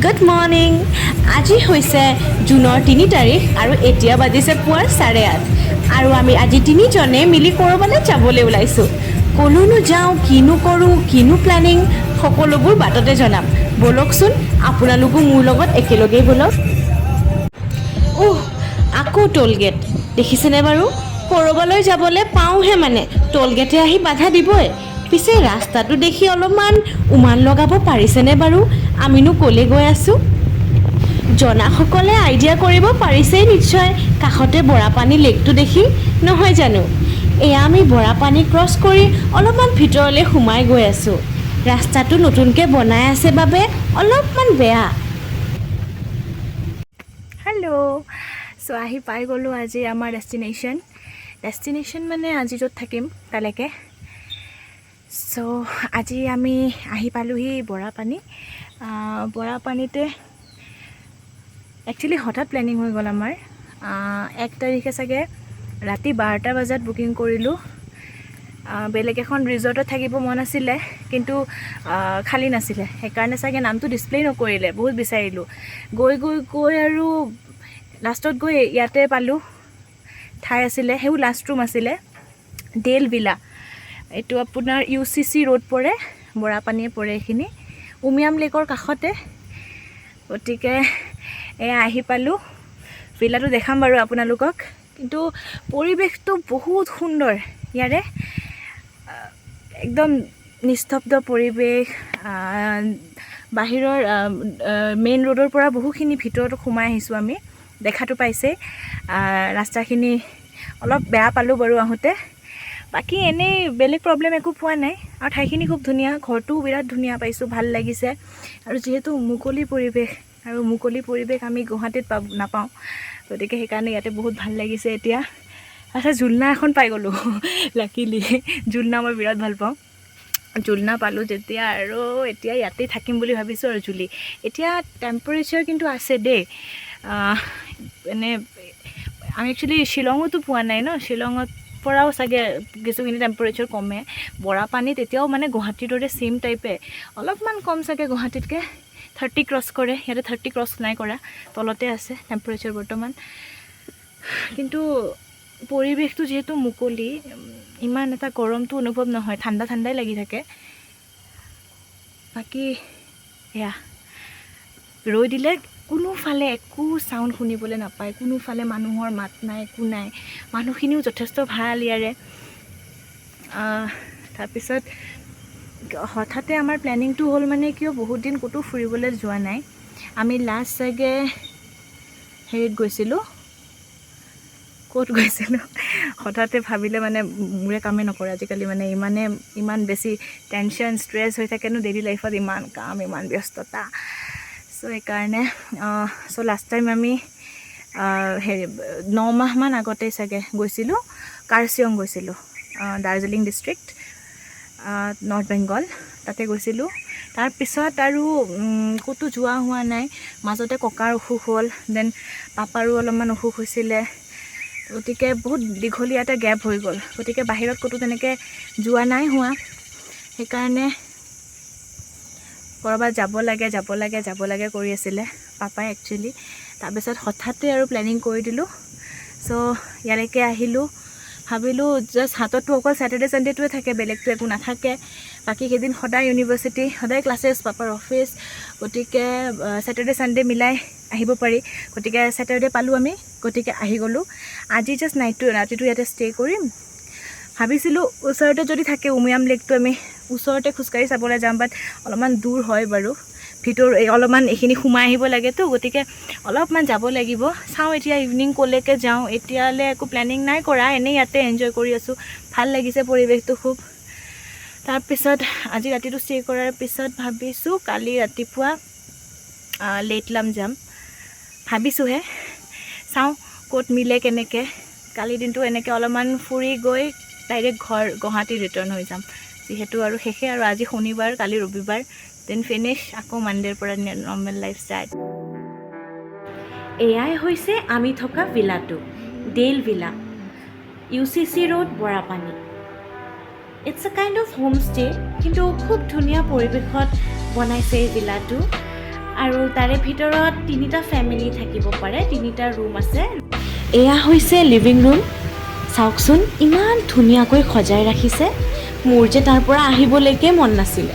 Good morning. আজি হৈছে জুনৰ 3 তাৰিখ আৰু এতিয়া বাজিছে পুৱাৰ 8:30 আৰু আমি আজি তিনিজনে মিলি ক'ৰবালৈ যাবলৈ ওলাইছোঁ। ক'লৈনো যাওঁ, কিনো কৰোঁ, কিনো প্লেনিং, সকলোবোৰ বাটতে জনাম। ব'লকচোন আপোনালোকো মোৰ লগত একেলগেই ব'লক। আকৌ টোলগেট দেখিছেনে বাৰু? ক'ৰবালৈ যাবলৈ পাওঁহে মানে টোলগেটে আহি বাধা দিবই। পিছে ৰাস্তাটো দেখি অলপমান উমান লগাব পাৰিছেনে বাৰু আমিনো ক'লৈ গৈ আছোঁ? জনাসকলে আইডিয়া কৰিব পাৰিছেই নিশ্চয়, কাষতে বৰাপানী লেকটো দেখি, নহয় জানো? এয়া আমি বৰাপানী ক্ৰছ কৰি অলপমান ভিতৰলৈ সোমাই গৈ আছোঁ। ৰাস্তাটো নতুনকৈ বনাই আছে বাবে অলপমান বেয়া। হেল্ল', চ' আহি পাই গ'লোঁ আজি আমাৰ ডেষ্টিনেশ্যন মানে আজি য'ত থাকিম তালৈকে। চ' আজি আমি আহি পালোঁহি বৰাপানীতে। একচুৱেলি হঠাৎ প্লেনিং হৈ গ'ল আমাৰ। 1 তাৰিখে চাগে ৰাতি 12টা বজাত বুকিং কৰিলোঁ। বেলেগ এখন ৰিজৰ্টত থাকিব মন আছিলে কিন্তু খালী নাছিলে, সেইকাৰণে চাগে নামটো ডিছপ্লে নকৰিলে। বহুত বিচাৰিলোঁ, গৈ আৰু লাষ্টত গৈ ইয়াতে পালোঁ। ঠাই আছিলে, সেইবোৰ লাষ্ট ৰুম আছিলে, ডেল ভিলা। এইটো আপোনাৰ UCC ৰোড পৰে, বৰাপানীয়ে পৰে। এইখিনি উমিয়াম লেকৰ কাষতে। গতিকে এয়া আহি পালোঁ। ভিলাটো দেখাম বাৰু আপোনালোকক, কিন্তু পৰিৱেশটো বহুত সুন্দৰ ইয়াৰে। একদম নিস্তব্ধ পৰিৱেশ। বাহিৰৰ মেইন ৰোডৰ পৰা বহুখিনি ভিতৰত সোমাই আহিছোঁ আমি, দেখাটো পাইছে। ৰাস্তাখিনি অলপ বেয়া পালোঁ বাৰু আহোঁতে, বাকী এনেই বেলেগ প্ৰব্লেম একো পোৱা নাই। আৰু ঠাইখিনি খুব ধুনীয়া, ঘৰটোও বিৰাট ধুনীয়া পাইছোঁ, ভাল লাগিছে। আৰু যিহেতু মুকলি পৰিৱেশ আমি গুৱাহাটীত নাপাওঁ, গতিকে সেইকাৰণে ইয়াতে বহুত ভাল লাগিছে। এতিয়া আচ্ছা জুলনা এখন পাই গ'লোঁ লাকিলি। জুলনা মই বিৰাট ভাল পাওঁ। জুলনা পালোঁ যেতিয়া আৰু এতিয়া ইয়াতেই থাকিম বুলি ভাবিছোঁ। আৰু এতিয়া টেম্পাৰেচাৰ কিন্তু আছে দেই। মানে আমি একচুৱেলি শ্বিলঙতো পোৱা নাই ন, শ্বিলঙত পৰাও চাগে কিছুখিনি টেম্পাৰেচাৰ কমে। বৰাপানীত এতিয়াও মানে গুৱাহাটীৰ দৰে ছেইম টাইপে, অলপমান কম চাগে গুৱাহাটীতকৈ। 30 ক্ৰছ কৰে, ইয়াতে 30 ক্ৰছ নাই কৰা, তলতে আছে টেম্পাৰেচাৰ বৰ্তমান। কিন্তু পৰিৱেশটো যিহেতু মুকলি, ইমান এটা গৰমটো অনুভৱ নহয়, ঠাণ্ডাই লাগি থাকে। বাকী এয়া ৰৈ দিলে কোনোফালে একো চাউণ্ড শুনিবলৈ নাপায়, কোনোফালে মানুহৰ মাত নাই, একো নাই। মানুহখিনিও যথেষ্ট ভাল ইয়াৰে। তাৰপিছত হঠাতে আমাৰ প্লেনিংটো হ'ল মানে কিয়, বহুত দিন ক'তো ফুৰিবলৈ যোৱা নাই। আমি লাষ্ট চাগে হেৰিত গৈছিলোঁ, ক'ত গৈছিলোঁ হঠাতে ভাবিলে মানে মোৰে কামেই নকৰে আজিকালি। মানে ইমান বেছি টেনশ্যন, ষ্ট্ৰেছ হৈ থাকেনো ডেইলি লাইফত, ইমান কাম, ইমান ব্যস্ততা। চ' সেইকাৰণে লাষ্ট টাইম আমি 9 মাহমান আগতেই চাগে গৈছিলোঁ, কাৰ্চিয়ং গৈছিলোঁ, দাৰ্জিলিং ডিষ্ট্ৰিক্ট, নৰ্থ বেংগল, তাতে গৈছিলোঁ। তাৰপিছত আৰু ক'তো যোৱা হোৱা নাই। মাজতে ককাৰ অসুখ হ'ল, দেন পাপাৰো অলপমান অসুখ হৈছিলে, গতিকে বহুত দীঘলীয়া এটা গেপ হৈ গ'ল। গতিকে বাহিৰত ক'তো তেনেকৈ যোৱা নাই হোৱা। সেইকাৰণে ক'ৰবাত যাব লাগে কৰি আছিলে পাপাই একচুৱেলি। তাৰপিছত হঠাতে আৰু প্লেনিং কৰি দিলোঁ। চ' ইয়ালৈকে আহিলোঁ। ভাবিলোঁ জাষ্ট হাতততো অকল ছেটাৰডে ছানডেটোৱে থাকে, বেলেগটো একো নাথাকে। বাকী কেইদিন সদায় ইউনিভাৰ্চিটি, সদায় ক্লাছেছ, পাপাৰ অফিচ, গতিকে ছেটাৰডে ছানডে মিলাই আহিব পাৰি। গতিকে ছেটাৰডে পালোঁ আমি, গতিকে আহি গ'লোঁ। আজি জাষ্ট ৰাতিটো ইয়াতে ষ্টে কৰিম। ভাবিছিলোঁ ওচৰতে যদি থাকে উমিয়াম লেকটো আমি ওচৰতে খোজকাঢ়ি চাবলৈ যাম, বাট অলপমান দূৰ হয় বাৰু, অলপমান এইখিনি সোমাই আহিব লাগেতো, গতিকে অলপমান যাব লাগিব। চাওঁ এতিয়া ইভিনিং ক'লৈকে যাওঁ। এতিয়ালৈ একো প্লেনিং নাই কৰা, এনেই ইয়াতে এনজয় কৰি আছোঁ, ভাল লাগিছে পৰিৱেশটো খুব। তাৰপিছত আজি ৰাতিটো ষ্টে কৰাৰ পিছত ভাবিছোঁ কালি ৰাতিপুৱা লেটলাম যাম ভাবিছোঁহে, চাওঁ ক'ত মিলে কেনেকৈ। কালি দিনটো এনেকৈ অলপমান ফুৰি গৈ ডাইৰেক্ট গুৱাহাটী ৰিটাৰ্ণ হৈ যাম, যিহেতু আৰু শেষে। আৰু আজি শনিবাৰ, কালি ৰবিবাৰ, দেন ফিনিছ, আকৌ মানডেৰ পৰা নৰ্মেল লাইফ ষ্টাৰ্ট। এয়াই হৈছে আমি থকা ভিলাটো, Dale villa, UCC road, Borapani. It's a kind of home stay, কিন্তু খুব ধুনীয়া পৰিৱেশত বনাইছে এই ভিলাটো। আৰু তাৰে ভিতৰত 3টা ফেমিলি থাকিব পাৰে, 3টা ৰুম আছে। এয়া হৈছে লিভিং ৰুম। চাওকচোন ইমান ধুনীয়াকৈ সজাই ৰাখিছে, মোৰ যে তাৰ পৰা আহিবলৈকে মন নাছিলে।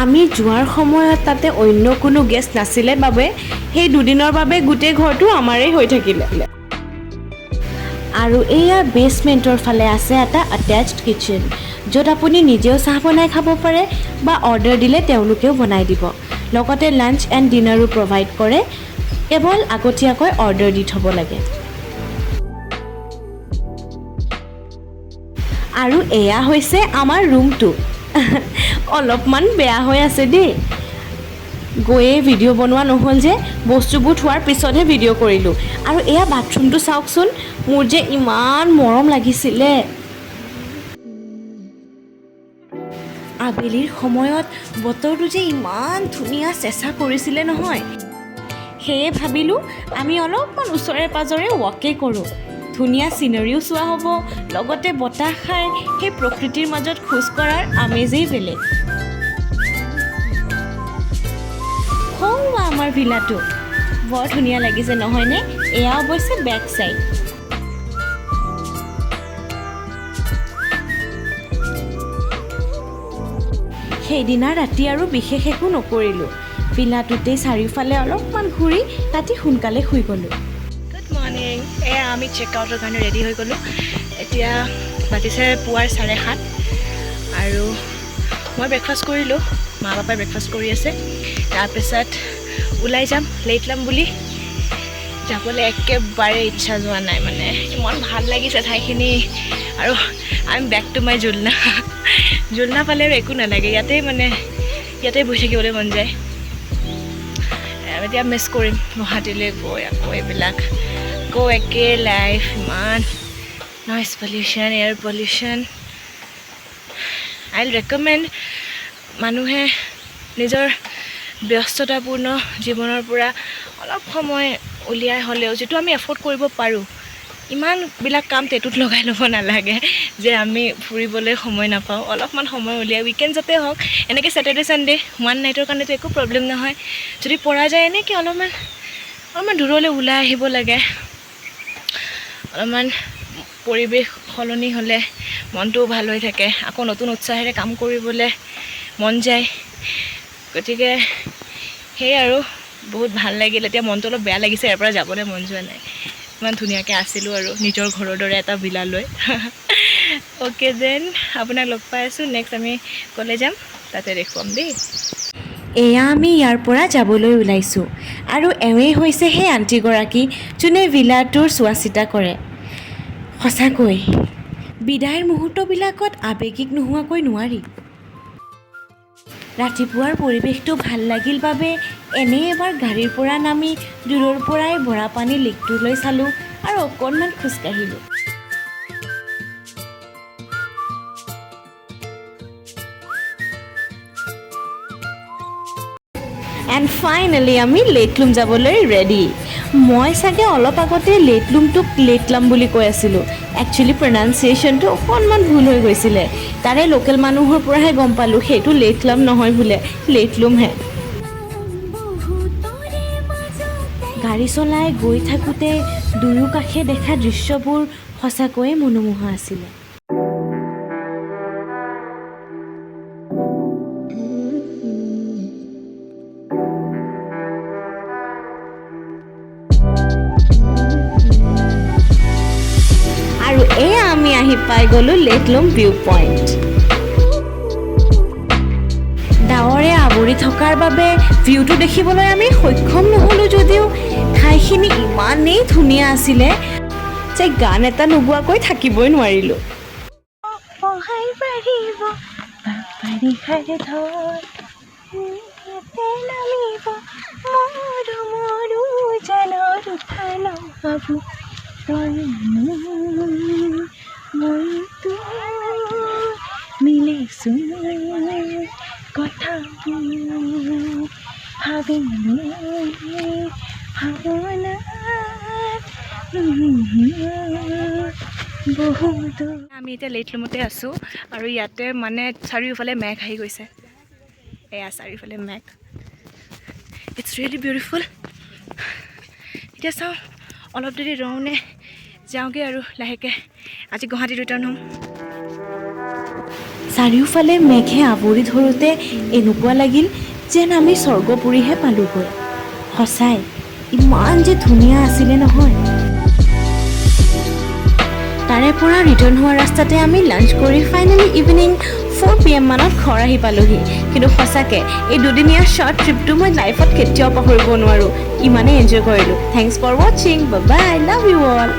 আমি যোৱাৰ সময়ত তাতে অন্য কোনো গেষ্ট নাছিলে বাবে সেই 2 দিনৰ বাবে গোটেই ঘৰটো আমাৰেই হৈ থাকিলে। আৰু এয়া বেছমেণ্টৰ ফালে আছে এটা এটেচড কিটচেন, য'ত আপুনি নিজেও চাহ বনাই খাব পাৰে বা অৰ্ডাৰ দিলে তেওঁলোকেও বনাই দিব। লগতে লাঞ্চ এণ্ড ডিনাৰো প্ৰভাইড কৰে, কেৱল আগতীয়াকৈ অৰ্ডাৰ দি থ'ব লাগে। আৰু এয়া হৈছে আমাৰ ৰুমটো। অলপমান বেয়া হৈ আছে দেই, গৈয়ে ভিডিঅ' বনোৱা নহ'ল যে, বস্তুবোৰ থোৱাৰ পিছতহে ভিডিঅ' কৰিলোঁ। আৰু এয়া বাথৰুমটো চাওকচোন, মোৰ যে ইমান মৰম লাগিছিলে। আবেলিৰ সময়ত বতৰটো যে ইমান ধুনীয়া চেঁচা কৰিছিলে নহয়, সেয়ে ভাবিলোঁ আমি অলপমান ওচৰে পাজৰে ৱাকে কৰোঁ। ধুনীয়া চিনাৰীও চোৱা হ'ব, লগতে বতাহ খাই সেই প্ৰকৃতিৰ মাজত খোজ কঢ়াৰ আমেজেই বেলেগ। আমাৰ ভিলাটো বৰ ধুনীয়া লাগিছে নহয়নে? এয়া অৱশ্যে বেক চাইড। সেইদিনা ৰাতি আৰু বিশেষ একো নকৰিলোঁ, ভিলাটোতেই চাৰিওফালে অলপমান ঘূৰি ৰাতি সোনকালে শুই গ'লোঁ। Good morning. এয়া আমি চেক আউটৰ কাৰণে ৰেডি হৈ গ'লোঁ। এতিয়া বাজিছে পুৱাৰ 7:30 আৰু মই ব্ৰেকফাষ্ট কৰিলোঁ, মা পাপাই ব্ৰেকফাষ্ট কৰি আছে। তাৰপিছত ওলাই যাম, লেট লাম বুলি। যাবলৈ একেবাৰে ইচ্ছা যোৱা নাই, মানে ইমান ভাল লাগিছে ঠাইখিনি। আৰু I am back to my জুলনা। জুলনা পালে আৰু একো নালাগে, ইয়াতে বহি থাকিবলৈ মন যায়। এতিয়া মিছ কৰিম গুৱাহাটীলৈ গৈ, আকৌ এইবিলাক আকৌ একে লাইফ, ইমান noise pollution, air pollution. I will recommend মানুহে নিজৰ ব্যস্ততাপূৰ্ণ জীৱনৰ পৰা অলপ সময় উলিয়াই হ'লেও, যিটো আমি এফৰ্ড কৰিব পাৰোঁ, ইমানবিলাক কাম টেটুত লগাই ল'ব নালাগে যে আমি ফুৰিবলৈ সময় নাপাওঁ। অলপমান সময় উলিয়াই উইকেণ্ড যাতে হওক, এনেকৈ ছেটাৰডে ছানডে 1 নাইটৰ কাৰণেতো একো প্ৰব্লেম নহয়। যদি পৰা যায় এনেকৈ অলপমান দূৰলৈ ওলাই আহিব লাগে। অলপমান পৰিৱেশ সলনি হ'লে মনটোও ভাল হৈ থাকে, আকৌ নতুন উৎসাহেৰে কাম কৰিবলৈ মন যায়। গতিকে সেয়ে আৰু বহুত ভাল লাগিল। এতিয়া মনটো অলপ বেয়া লাগিছে, ইয়াৰ পৰা যাবলৈ মন যোৱা নাই। ইমান ধুনীয়াকৈ আছিলোঁ আৰু নিজৰ ঘৰৰ দৰে এটা ভিলা লৈ। অ'কে দেন, আপোনাক লগ পাই আছোঁ। নেক্সট আমি ক'লে যাম, তাতে দেখুৱাম দেই। এয়া আমি ইয়াৰ পৰা যাবলৈ ওলাইছোঁ, আৰু এওঁৱেই হৈছে সেই আণ্টিগৰাকী যোনে ভিলাটোৰ চোৱা চিতা কৰে। সঁচাকৈ বিদায়ৰ মুহূৰ্তবিলাকত আৱেগিক নোহোৱাকৈ নোৱাৰি। ৰাতিপুৱাৰ পৰিৱেশটো ভাল লাগিল বাবে এনেই এবাৰ গাড়ীৰ পৰা নামি দূৰৰ পৰাই বৰাপানী লেকটোলৈ চালোঁ আৰু অকণমান খোজকাঢ়িলোঁ। এণ্ড ফাইনেলি আমি লেটলুম যাবলৈ ৰেডি। মই চাগে অলপ আগতে লেটলুমটোক লেটলাম বুলি কৈ আছিলোঁ। একচুৱেলি প্ৰনাউন্সিয়েশ্যনটো অকণমান ভুল হৈ গৈছিলে। তাৰে লোকেল মানুহৰ পৰাহে গম পালোঁ সেইটো লেটলাম নহয় বোলে, লেটলুমহে। গাড়ী চলাই গৈ থাকোঁতে দুয়ো কাষে দেখা দৃশ্যবোৰ সঁচাকৈয়ে মনোমোহা আছিলে। আৰু এয়া আমি আহি পাই গ'লোঁ লেটলুম ভিউ পইণ্ট। ডাৱৰে আৱৰি থকাৰ বাবে ভিউটো দেখিবলৈ আমি সক্ষম নহ'লোঁ যদিও ঠাইখিনি ইমানেই ধুনীয়া আছিলে যে গান এটা নোগোৱাকৈ থাকিবই নোৱাৰিলোঁ। আমি এতিয়া লেটলুমতে আছোঁ, আৰু ইয়াতে মানে চাৰিওফালে মেঘ আহি গৈছে। এয়া চাৰিওফালে মেঘ, ইটছ ৰিয়েলি বিউটিফুল। এতিয়া চাওঁ অলপ দেৰি ৰওঁনে যাওঁগৈ আৰু লাহেকৈ। আজি গুৱাহাটী ৰিটাৰ্ণ হ'ম। চাৰিওফালে মেঘে আৱৰি ধৰোঁতে এনেকুৱা লাগিল যেন আমি স্বৰ্গপুৰীহে পালোঁগৈ। সঁচাই ইমান যে ধুনীয়া আছিলে নহয়। তাৰে পৰা ৰিটাৰ্ণ হোৱা ৰাস্তাতে আমি লাঞ্চ কৰি ফাইনেলি ইভিনিং 4 PM মানত ঘৰ আহি পালোহি। কিন্তু সঁচাকৈ এই দুদিনীয়া শ্বৰ্ট ট্ৰিপটো মই লাইফত কেতিয়াও পাহৰিব নোৱাৰোঁ। ইমানেই এনজয় কৰিলোঁ। থেংকছ ফৰ ৱাচিং। Bye bye, love you all.